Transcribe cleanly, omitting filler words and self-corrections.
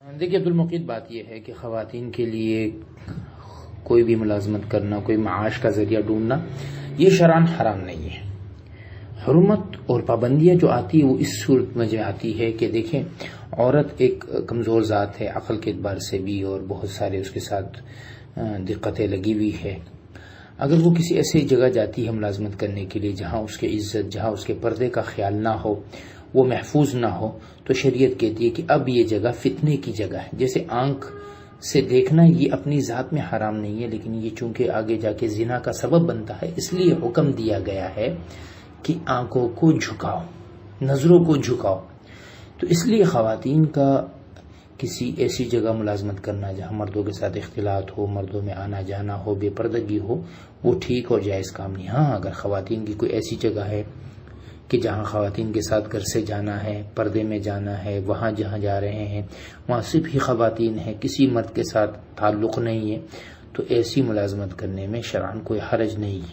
دیکھیے عبدالمقید بات یہ ہے کہ خواتین کے لیے کوئی بھی ملازمت کرنا، کوئی معاش کا ذریعہ ڈھونڈنا، یہ شرعاً حرام نہیں ہے۔ حرمت اور پابندیاں جو آتی ہے وہ اس صورت میں جو آتی ہے کہ دیکھیں، عورت ایک کمزور ذات ہے عقل کے اعتبار سے بھی، اور بہت سارے اس کے ساتھ دقتیں لگی ہوئی ہے۔ اگر وہ کسی ایسی جگہ جاتی ہے ملازمت کرنے کے لیے جہاں اس کی عزت، جہاں اس کے پردے کا خیال نہ ہو، وہ محفوظ نہ ہو، تو شریعت کہتی ہے کہ اب یہ جگہ فتنے کی جگہ ہے۔ جیسے آنکھ سے دیکھنا یہ اپنی ذات میں حرام نہیں ہے، لیکن یہ چونکہ آگے جا کے زنا کا سبب بنتا ہے، اس لیے حکم دیا گیا ہے کہ آنکھوں کو جھکاؤ، نظروں کو جھکاؤ۔ تو اس لیے خواتین کا کسی ایسی جگہ ملازمت کرنا جہاں مردوں کے ساتھ اختلاط ہو، مردوں میں آنا جانا ہو، بے پردگی ہو، وہ ٹھیک اور جائز کام نہیں۔ ہاں، اگر خواتین کی کوئی ایسی جگہ ہے کہ جہاں خواتین کے ساتھ گھر سے جانا ہے، پردے میں جانا ہے، وہاں جہاں جا رہے ہیں وہاں صرف ہی خواتین ہیں، کسی مرد کے ساتھ تعلق نہیں ہے، تو ایسی ملازمت کرنے میں شرعاً کوئی حرج نہیں ہے۔